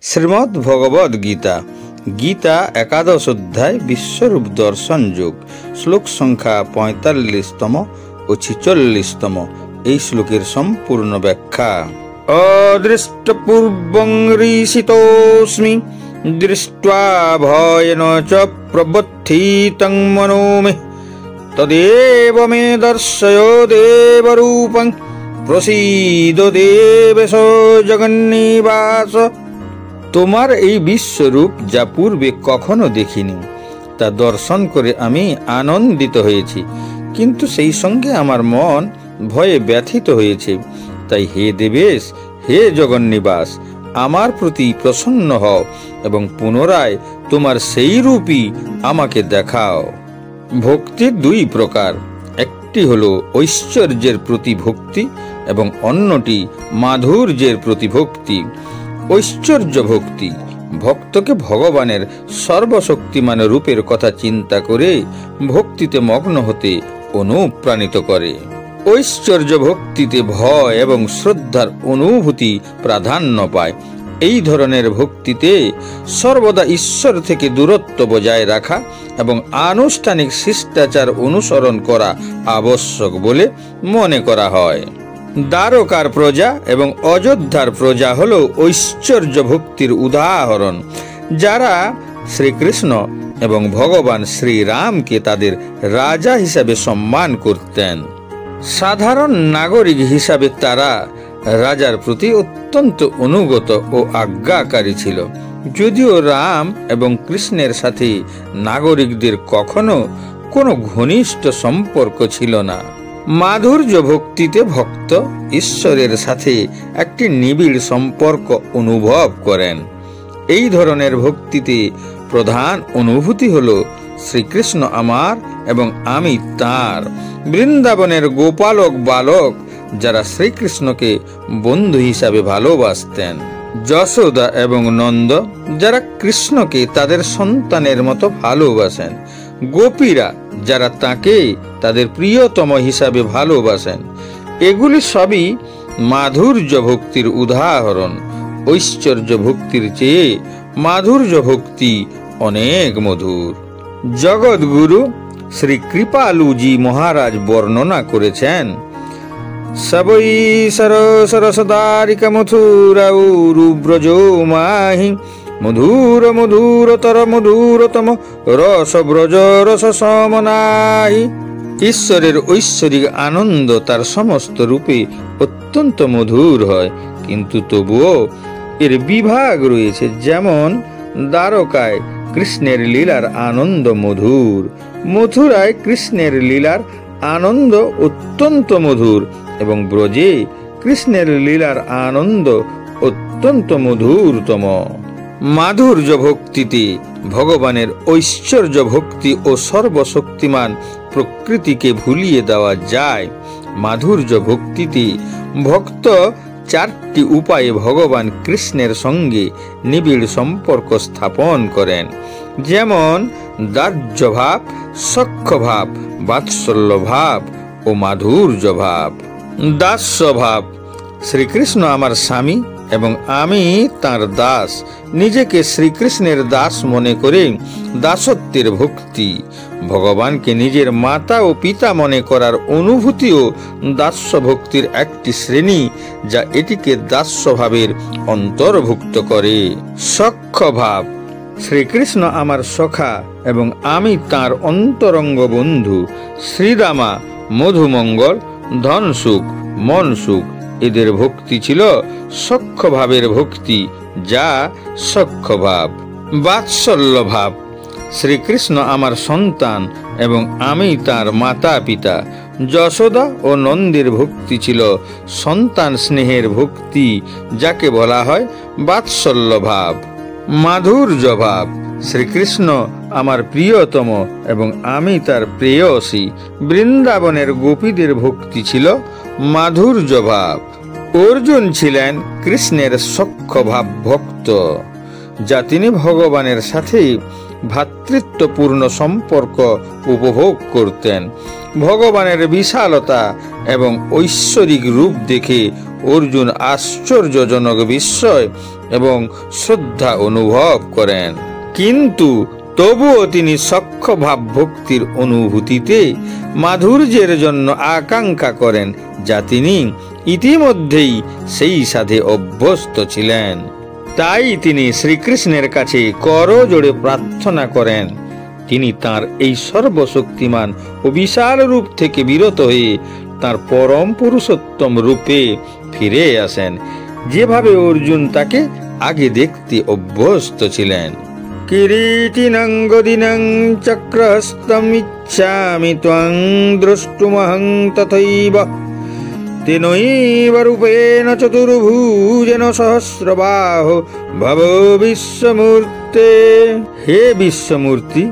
শ্রীমদ্ ভগবদ গীতা, গীতা একাদশ অধ্যায় বিশ্বরূপ দর্শন যোগ, শ্লোক সংখ্যা ৪৫তম ও ৪৬তম। এই শ্লোকের সম্পূর্ণ ব্যাখ্যা। অদৃষ্টপূর্বং ঋষিতোস্মি দৃष्ट्वा ভয়েন চ প্রবুদ্ধিতং মনো মে তদেব মে দর্শয় দেবরূপং প্রসীদ দেবেশ জগন্নিবাস। তোমার এই বিশ্বরূপ যা পূর্বে কখনো দেখিনি, তা দর্শন করে আমি আনন্দিত হয়েছি, কিন্তু সেই সঙ্গে আমার মন ভয়ে ব্যথিত হয়েছে। তাই হে দেবেশ, হে জগন্নিবাস, আমার প্রতি প্রসন্ন হও এবং পুনরায় তোমার সেই রূপই আমাকে দেখাও। ভক্তির দুই প্রকার, একটি হলো ঐশ্বর্যের প্রতি ভক্তি এবং অন্যটি মাধুর্যের প্রতি ভক্তি। ঐশ্বর্য ভক্তি ভক্তকে ভগবানের সর্বশক্তিমান রূপের কথা চিন্তা করে ভক্তিতে মগ্ন হতে অনুপ্রাণিত করে। ঐশ্বর্য ভক্তিতে ভয় এবং শ্রদ্ধার অনুভূতি প্রাধান্য পায়। এই ধরনের ভক্তিতে সর্বদা ঈশ্বর থেকে দূরত্ব বজায় রাখা এবং আনুষ্ঠানিক শিষ্টাচার অনুসরণ করা আবশ্যক বলে মনে করা হয়। দ্বারকার প্রজা এবং অযোধ্যার প্রজা হল ঐশ্বর্য ভক্তির উদাহরণ, যারা শ্রীকৃষ্ণ এবং ভগবান শ্রীরামকে তাদের রাজা হিসাবে সম্মান করতেন। সাধারণ নাগরিক হিসাবে তারা রাজার প্রতি অত্যন্ত অনুগত ও আজ্ঞাকারী ছিল। যদিও রাম এবং কৃষ্ণের সাথে নাগরিকদের কখনো কোনো ঘনিষ্ঠ সম্পর্ক ছিল না। মাধুর্য ভক্তিতে ভক্ত ঈশ্বরের সাথে একটি নিবিড় সম্পর্ক অনুভব করেন। এই ধরনের ভক্তিতে প্রধান অনুভূতি হল শ্রীকৃষ্ণ আমার এবং আমি তাঁর। বৃন্দাবনের গোপালক বালক যারা শ্রীকৃষ্ণকে বন্ধু হিসাবে ভালোবাসতেন। যশোদা এবং নন্দ যারা কৃষ্ণকে তাদের সন্তানের মতো ভালোবাসেন। গোপীরা যারা তাকে তাদের প্রিয়তম হিসাবে ভালোবাসেন। এগুলি সবই মাধুর্য ভক্তির উদাহরণ। ঐশ্বর্য ভক্তির চেয়ে মাধুর্য ভক্তি অনেক মধুর। জগৎগুরু শ্রী কৃপালুজি মহারাজ বর্ণনা করেছেন, সবই সরসদারিকা মথুরাউরুব্রজ মাহি মধুর মধুরতর মধুরতম রস ব্রজ রস সমনাহি। ঈশ্বরের ঐশ্বরিক আনন্দ তার সমস্ত রূপে অত্যন্ত মধুর হয়, কিন্তু তবুও এর বিভাগ রয়েছে। যেমন দ্বারকায় কৃষ্ণের লীলার আনন্দ মধুর, মথুরায় কৃষ্ণের লীলার আনন্দ অত্যন্ত মধুর এবং ব্রজে কৃষ্ণের লীলার আনন্দ অত্যন্ত মধুরতম। মাধুর্য ভক্তিতে ভগবানের ঐশ্বর্য ভক্তি ও সর্বশক্তিমান প্রকৃতিকে ভুলিয়ে দেওয়া যায়। মাধুর্য ভক্তিতে ভক্ত চারটি উপায়ে ভগবান কৃষ্ণের সঙ্গে নিবিড় সম্পর্ক স্থাপন করেন, যেমন দাহ্য ভাব, সখ্য ভাব, বাৎসল্য ভাব ও মাধুর্য ভাব। দাস্য ভাব, শ্রীকৃষ্ণ আমার স্বামী এবং আমি তাঁর দাস। নিজেকে শ্রীকৃষ্ণের দাস মনে করে দাসত্বের ভক্তি। ভগবানকে নিজের মাতা ও পিতা মনে করার অনুভূতিও দাস্য ভক্তির একটি শ্রেণী, যা এটিকে দাস্য ভাবের অন্তর্ভুক্ত করে। সখ্য ভাব, শ্রীকৃষ্ণ আমার সখা এবং আমি তাঁর অন্তরঙ্গ বন্ধু। শ্রীরামা, মধুমঙ্গল, ধন সুখ, মন সুখ, এদের ভক্তি ছিল সখ্য ভাবের ভক্তি, যা সখ্য ভাব। বাৎসল্য ভাব, শ্রীকৃষ্ণ আমার সন্তান এবং আমি তাঁর মাতা পিতা। যশোদা ও নন্দের ভক্তি ছিল সন্তান স্নেহের ভক্তি, যাকে বলা হয় বাৎসল্য ভাব। মাধুর্য ভাব, শ্রীকৃষ্ণ আমার প্রিয়তম এবং আমি তার প্রেয়সী। বৃন্দাবনের গোপীদের ভক্তি ছিল মাধুর্য ভাব। অর্জুন ছিলেন কৃষ্ণের সখ্য ভাব ভক্ত, যা তিনি ভগবানের সাথে ভ্রাতৃত্বপূর্ণ সম্পর্ক উপভোগ করতেন। ভগবানের বিশালতা এবং ঐশ্বরিক রূপ দেখে অর্জুন আশ্চর্যজনক বিস্ময় এবং শ্রদ্ধা অনুভব করেন। কিন্তু তবুও তিনি সখ্য ভাব ভক্তির অনুভূতিতে মাধুর্যের জন্য আকাঙ্ক্ষা করেন, যা তিনি ইতিমধ্যেই সেই সাথে অভ্যস্ত ছিলেন। তাই তিনি শ্রীকৃষ্ণের কাছে করজোড়ে প্রার্থনা করেন তিনি তার এই সর্বশক্তিমান ও বিশাল রূপ থেকে বিরত হয়ে তার পরম পুরুষোত্তম রূপে ফিরে আসেন, যেভাবে অর্জুন তাকে আগে দেখতে অভ্যস্ত ছিলেন। কিরীটিনং গদিনং চক্রহস্তম ইচ্ছামি ত্বং দ্রষ্টুমহং তথৈব তেনৈব রূপেণ চতুর্ভুজেন সহস্রবাহো ভব বিশ্বমূর্তে। হে বিশ্বমূর্তি,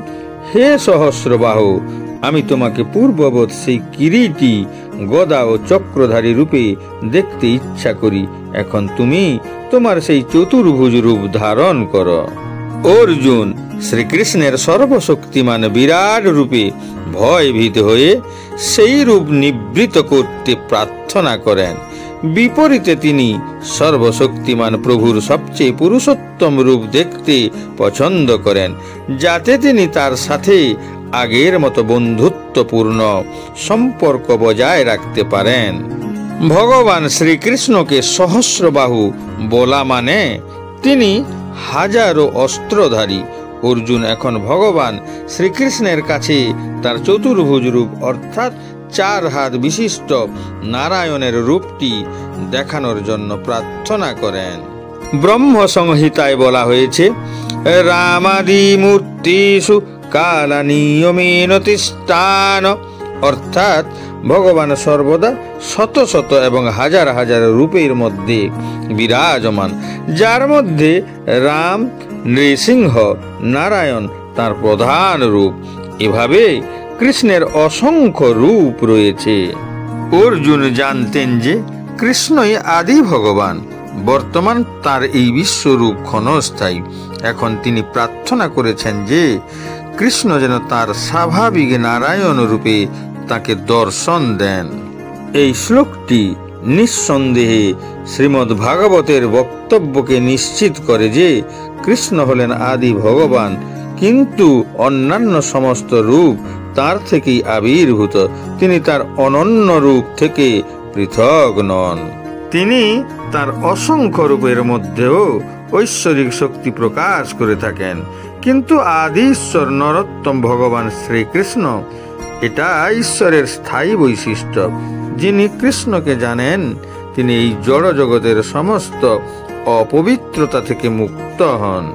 হে সহস্রবাহু, আমি তোমাকে পূর্ববৎ সেই কিরীটি, গদা ও চক্রধারী রূপে দেখতে ইচ্ছা করি। এখন তুমি তোমার সেই চতুর্ভুজ রূপ ধারণ করো। অর্জুন শ্রীকৃষ্ণের সর্বশক্তিমান বিরাট রূপে ভয়ভীত হয়ে সেই রূপ নিবৃত করতে প্রার্থনা করেন। বিপরীতে তিনি সর্বশক্তিমান প্রভুর সবচেয়ে পুরুষোত্তম রূপ দেখতে পছন্দ করেন, যাতে তিনি তার সাথে আগের মতো বন্ধুত্বপূর্ণ সম্পর্ক বজায় রাখতে পারেন। ভগবান শ্রীকৃষ্ণকে সহস্রবাহু বলা মানে তিনি হাজারো অস্ত্রধারী। অর্জুন এখন ভগবান শ্রীকৃষ্ণের কাছে তার চতুর্ভুজ রূপ অর্থাৎ 4 হাত বিশিষ্ট নারায়ণের রূপটি দেখানোর জন্য প্রার্থনা করেন। ব্রহ্ম সংহিতায় বলা হয়েছে, রামাদি মূর্তিষু কালানিয়মেন তিষ্ঠান, অর্থাৎ ভগবান সর্বদা শত শত এবং হাজার হাজার রূপের মধ্যে বিরাজমান, যার মধ্যে রাম, নৃসিংহ, নারায়ণ তার প্রধান রূপ। এভাবে কৃষ্ণের অসংখ্য রূপ রয়েছে। অর্জুন জানতেন যে কৃষ্ণই আদি ভগবান। বর্তমান তার এই বিশ্বরূপ ক্ষণস্থায়ী। এখন তিনি প্রার্থনা করেছেন যে কৃষ্ণ যেন তার স্বাভাবিক নারায়ণ রূপে তাকে দর্শন দেন। এই শ্লোকটি নিঃসন্দেহে শ্রীমদ্ ভাগবতের বক্তব্যকে নিশ্চিত করে যে কৃষ্ণ হলেন আদি ভগবান, কিন্তু অন্যান্য সমস্ত রূপ তার থেকেই আবির্ভূত। তিনি তার অনন্য রূপ থেকে পৃথক নন। তিনি তার অসংখ্য রূপের মধ্যেও ঐশ্বরিক শক্তি প্রকাশ করে থাকেন। কিন্তু আদি ঈশ্বর নরোত্তম ভগবান শ্রীকৃষ্ণ, এটা ঈশ্বরের স্থায়ী বৈশিষ্ট্য। যিনি কৃষ্ণকে জানেন তিনি এই জড় জগতের সমস্ত অপবিত্রতা থেকে মুক্ত হন।